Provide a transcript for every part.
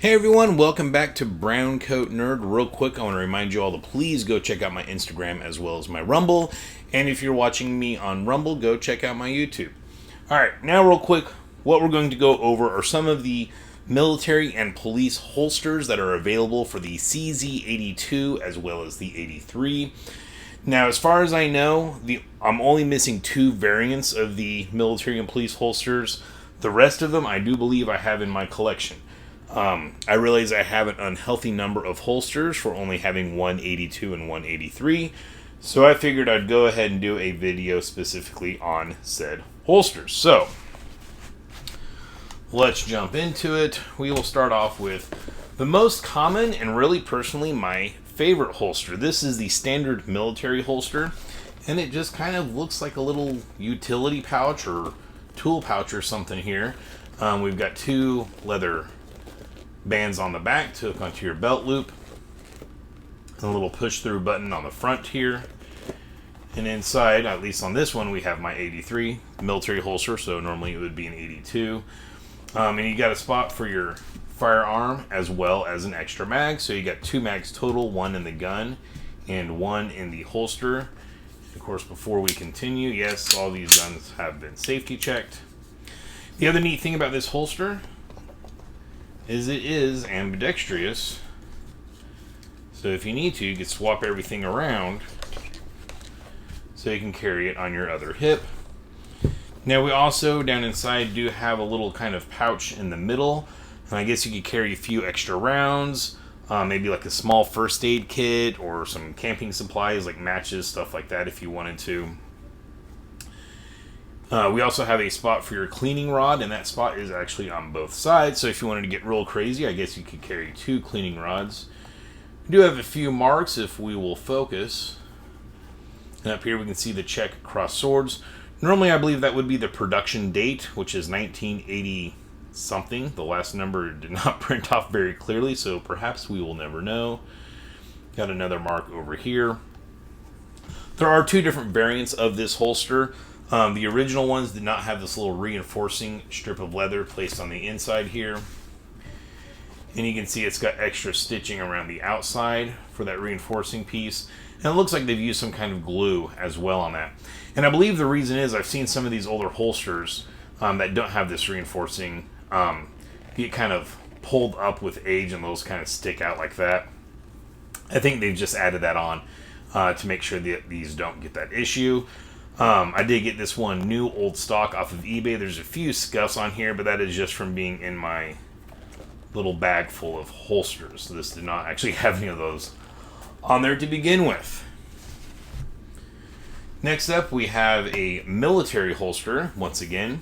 Hey everyone, welcome back to BrowncoatNerd. Real quick, I want to remind you all to please go check out my Instagram as well as my Rumble. And if you're watching me on Rumble, go check out my YouTube. Alright, now real quick, what we're going to go over are some of the military and police holsters that are available for the CZ82 as well as the 83. Now, as far as I know, I'm only missing two variants of the military and police holsters. The rest of them, I do believe I have in my collection. I realize I have an unhealthy number of holsters for only having 182 and 183, so I figured I'd go ahead and do a video specifically on said holsters. So, let's jump into it. We will start off with the most common and really personally my favorite holster. This is the standard military holster, and it just kind of looks like a little utility pouch or tool pouch or something here. We've got two leather bands on the back to hook onto your belt loop, and a little push through button on the front here, and inside, at least on this one, we have my 83 military holster, so normally it would be an 82, and you got a spot for your firearm as well as an extra mag, so you got two mags total, one in the gun and one in the holster. Of course, before we continue, yes, all these guns have been safety checked. The other neat thing about this holster is it is ambidextrous, so if you need to, you can swap everything around so you can carry it on your other hip. Now we also down inside do have a little kind of pouch in the middle, and I guess you could carry a few extra rounds, maybe like a small first aid kit or some camping supplies like matches, stuff like that if you wanted to. We also have a spot for your cleaning rod, and that spot is actually on both sides, so if you wanted to get real crazy, I guess you could carry two cleaning rods. We do have a few marks if we will focus. And up here we can see the Czech cross swords. Normally I believe that would be the production date, which is 1980 something. The last number did not print off very clearly, so perhaps we will never know. Got another mark over here. There are two different variants of this holster. The original ones did not have this little reinforcing strip of leather placed on the inside here. And you can see it's got extra stitching around the outside for that reinforcing piece. And it looks like they've used some kind of glue as well on that. And I believe the reason is I've seen some of these older holsters that don't have this reinforcing get kind of pulled up with age, and those kind of stick out like that. I think they've just added that on to make sure that these don't get that issue. I did get this one new old stock off of eBay. There's a few scuffs on here, but that is just from being in my little bag full of holsters. So this did not actually have any of those on there to begin with. Next up, we have a military holster, once again.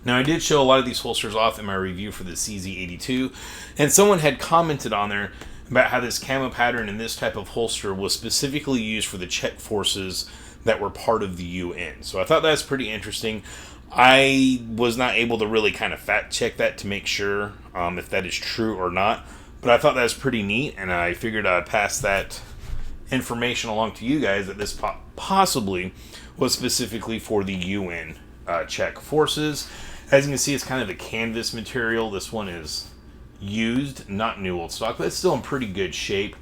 Now, I did show a lot of these holsters off in my review for the CZ82, and someone had commented on there about how this camo pattern and this type of holster was specifically used for the Czech forces that were part of the UN. So I thought that's pretty interesting. I was not able to really kind of fact check that to make sure if that is true or not, but I thought that was pretty neat, and I figured I'd pass that information along to you guys that this possibly was specifically for the UN Czech forces. As you can see, it's kind of a canvas material. This one is used, not new old stock, but it's still in pretty good shape.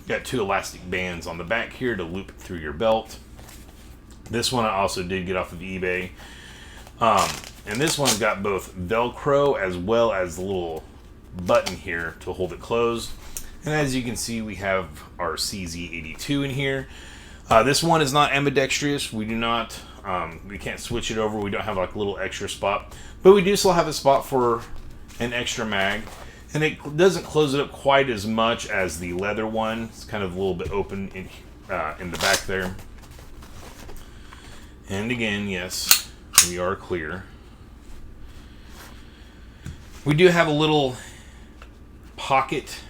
Got two elastic bands on the back here to loop through your belt. This one I also did get off of eBay. And this one's got both Velcro as well as the little button here to hold it closed. And as you can see, we have our CZ82 in here. This one is not ambidextrous. We do not, we can't switch it over. We don't have like a little extra spot. But we do still have a spot for an extra mag. And it doesn't close it up quite as much as the leather one. It's kind of a little bit open in the back there. And again, yes, we are clear. We do have a little pocket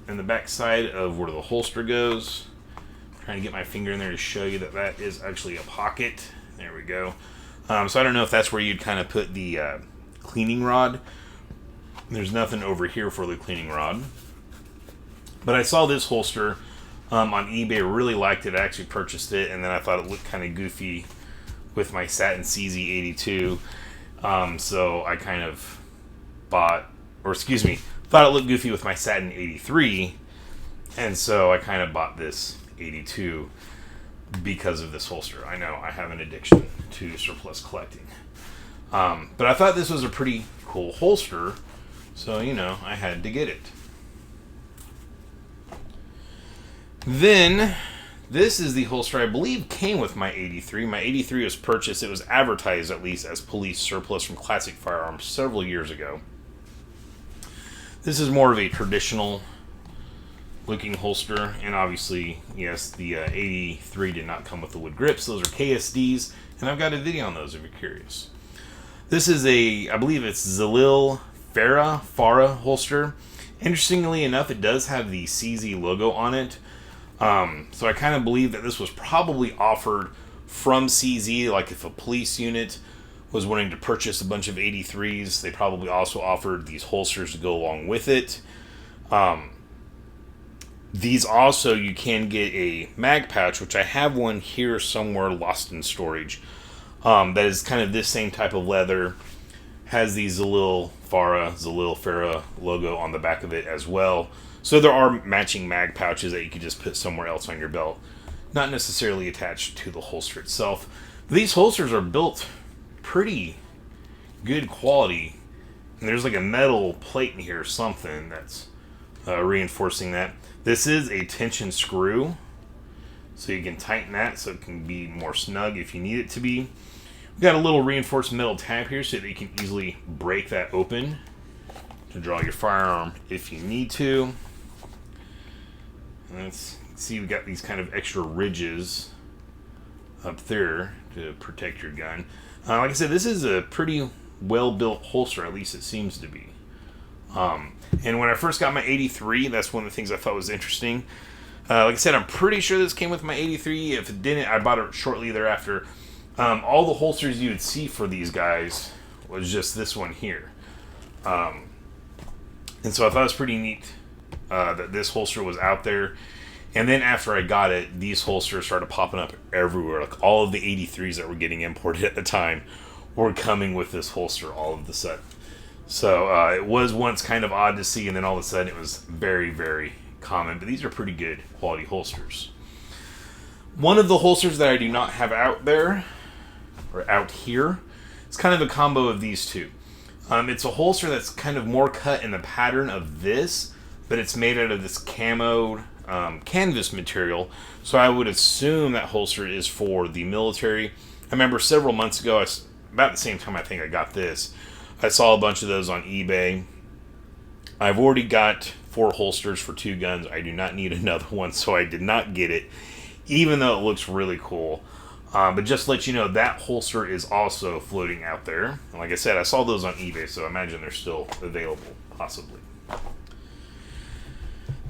in the back side of where the holster goes. I'm trying to get my finger in there to show you that that is actually a pocket. There we go. So I don't know if that's where you'd kind of put the cleaning rod. There's nothing over here for the cleaning rod. But I saw this holster on eBay, really liked it. I actually purchased it, and then I thought it looked kind of goofy with my satin CZ82. So I kind of thought it looked goofy with my satin 83, and so I kind of bought this 82 because of this holster. I know I have an addiction to surplus collecting. But I thought this was a pretty cool holster, so, I had to get it. Then, this is the holster I believe came with my 83. My 83 was purchased, it was advertised at least, as police surplus from Classic Firearms several years ago. This is more of a traditional looking holster, and obviously, yes, the 83 did not come with the wood grips. Those are KSDs, and I've got a video on those if you're curious. This is I believe it's Zalil Farah holster. Interestingly enough, it does have the CZ logo on it. So I kind of believe that this was probably offered from CZ, like if a police unit was wanting to purchase a bunch of 83s, they probably also offered these holsters to go along with it. These also, you can get a mag pouch, which I have one here somewhere lost in storage. That is kind of this same type of leather, has the Zalil Farah logo on the back of it as well. So there are matching mag pouches that you could just put somewhere else on your belt, not necessarily attached to the holster itself. These holsters are built pretty good quality, and there's like a metal plate in here or something that's reinforcing that. This is a tension screw, so you can tighten that so it can be more snug if you need it to be. We've got a little reinforced metal tab here so that you can easily break that open to draw your firearm if you need to. Let's see, we've got these kind of extra ridges up there to protect your gun. Like I said, this is a pretty well-built holster, at least it seems to be. And when I first got my 83, that's one of the things I thought was interesting. Like I said, I'm pretty sure this came with my 83. If it didn't, I bought it shortly thereafter. All the holsters you would see for these guys was just this one here. And so I thought it was pretty neat that this holster was out there. And then after I got it, these holsters started popping up everywhere. Like all of the 83s that were getting imported at the time were coming with this holster all of a sudden. So it was once kind of odd to see, and then all of a sudden it was very, very common. But these are pretty good quality holsters. One of the holsters that I do not have out there, or out here, it's kind of a combo of these two. It's a holster that's kind of more cut in the pattern of this, but it's made out of this camo canvas material. So I would assume that holster is for the military. I remember several months ago, about the same time I think I got this, I saw a bunch of those on eBay. I've already got 4 holsters for 2 guns. I do not need another one, so I did not get it, even though it looks really cool. But just to let you know, that holster is also floating out there. And like I said, I saw those on eBay, so I imagine they're still available, possibly.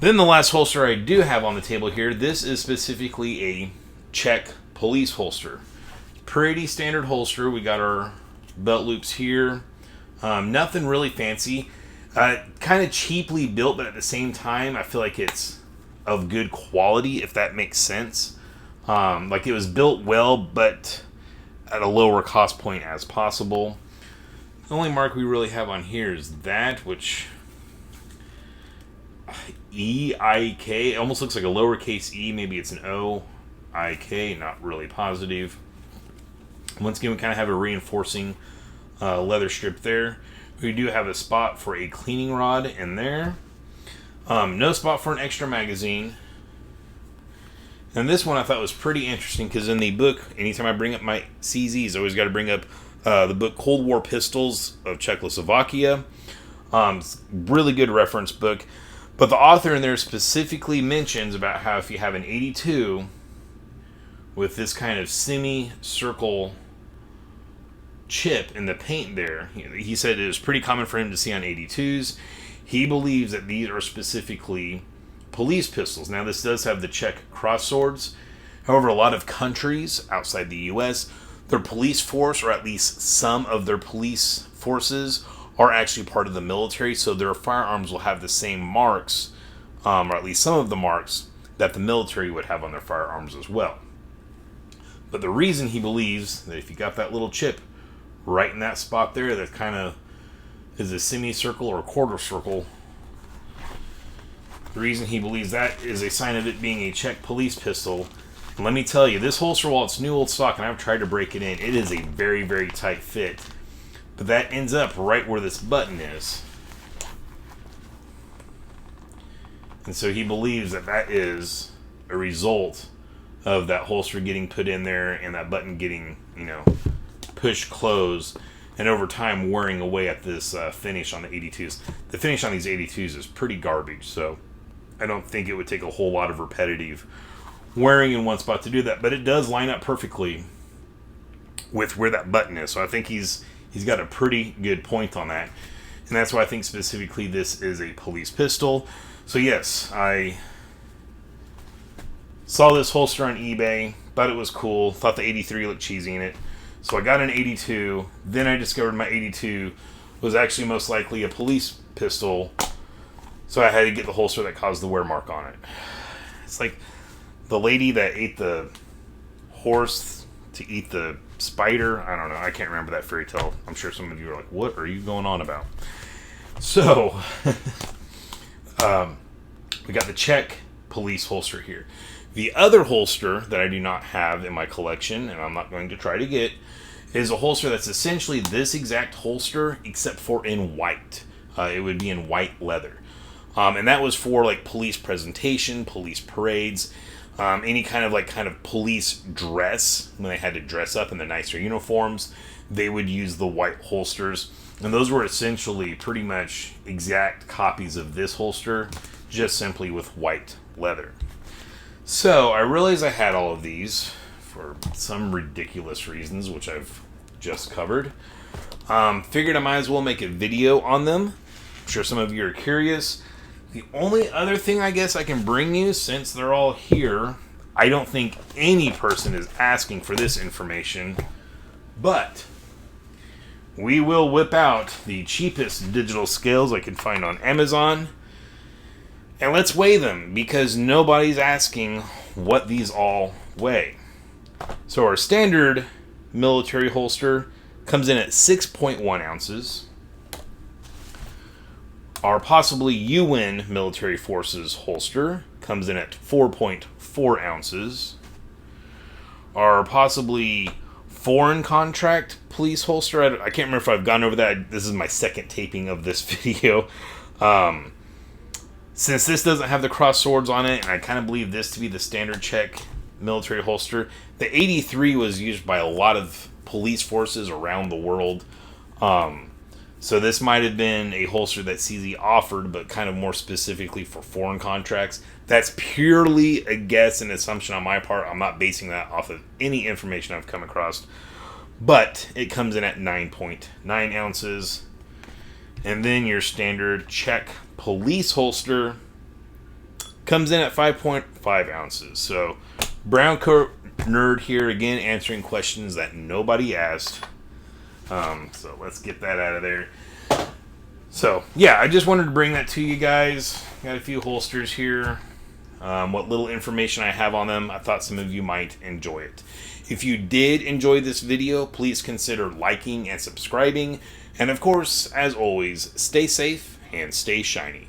Then the last holster I do have on the table here, this is specifically a Czech police holster. Pretty standard holster. We got our belt loops here. Nothing really fancy. Kind of cheaply built, but at the same time, I feel like it's of good quality, if that makes sense. Like it was built well, but at a lower cost point as possible. The only mark we really have on here is that, which E-I-K, almost looks like a lowercase e, maybe it's an O-I-K, not really positive. Once again, we kind of have a reinforcing leather strip there. We do have a spot for a cleaning rod in there. No spot for an extra magazine. And this one I thought was pretty interesting because in the book, anytime I bring up my CZs, I always got to bring up the book Cold War Pistols of Czechoslovakia. Really good reference book. But the author in there specifically mentions about how if you have an 82 with this kind of semicircle chip in the paint there, he said it was pretty common for him to see on 82s. He believes that these are specifically police pistols. Now, this does have the Czech cross swords. However, a lot of countries outside the U.S., their police force, or at least some of their police forces, are actually part of the military, so their firearms will have the same marks, or at least some of the marks, that the military would have on their firearms as well. But the reason he believes that if you got that little chip right in that spot there, that kind of is a semicircle or a quarter circle The reason he believes that is a sign of it being a Czech police pistol. And let me tell you, this holster, while it's new old stock, and I've tried to break it in, it is a very, very tight fit. But that ends up right where this button is. And so he believes that that is a result of that holster getting put in there and that button getting, pushed closed, and over time wearing away at this finish on the 82s. The finish on these 82s is pretty garbage, so I don't think it would take a whole lot of repetitive wearing in one spot to do that, but it does line up perfectly with where that button is. So I think he's got a pretty good point on that, and that's why I think specifically this is a police pistol. So yes, I saw this holster on eBay, thought it was cool, thought the 83 looked cheesy in it, so I got an 82. Then I discovered my 82 was actually most likely a police pistol, so I had to get the holster that caused the wear mark on it. It's like the lady that ate the horse to eat the spider. I don't know. I can't remember that fairy tale. I'm sure some of you are like, what are you going on about? So, we got the Czech police holster here. The other holster that I do not have in my collection, and I'm not going to try to get, is a holster that's essentially this exact holster, except for in white. It would be in white leather. And that was for like police presentation, police parades, any kind of police dress. When they had to dress up in the nicer uniforms, they would use the white holsters. And those were essentially pretty much exact copies of this holster, just simply with white leather. So I realized I had all of these for some ridiculous reasons, which I've just covered. Figured I might as well make a video on them. I'm sure some of you are curious. The only other thing I guess I can bring you, since they're all here, I don't think any person is asking for this information, but we will whip out the cheapest digital scales I can find on Amazon, and let's weigh them, because nobody's asking what these all weigh. So our standard military holster comes in at 6.1 ounces. Our possibly UN military forces holster comes in at 4.4 ounces. Our possibly foreign contract police holster, I can't remember if I've gone over that. This is my second taping of this video. Since this doesn't have the cross swords on it, and I kind of believe this to be the standard Czech military holster, the 83 was used by a lot of police forces around the world. So this might have been a holster that CZ offered, but kind of more specifically for foreign contracts. That's purely a guess and assumption on my part. I'm not basing that off of any information I've come across. But it comes in at 9.9 ounces. And then your standard Czech police holster comes in at 5.5 ounces. So BrowncoatNerd here again, answering questions that nobody asked. So let's get that out of there. So yeah, I just wanted to bring that to you guys. Got a few holsters here. What little information I have on them, I thought some of you might enjoy it. If you did enjoy this video, please consider liking and subscribing. And of course, as always, stay safe and stay shiny.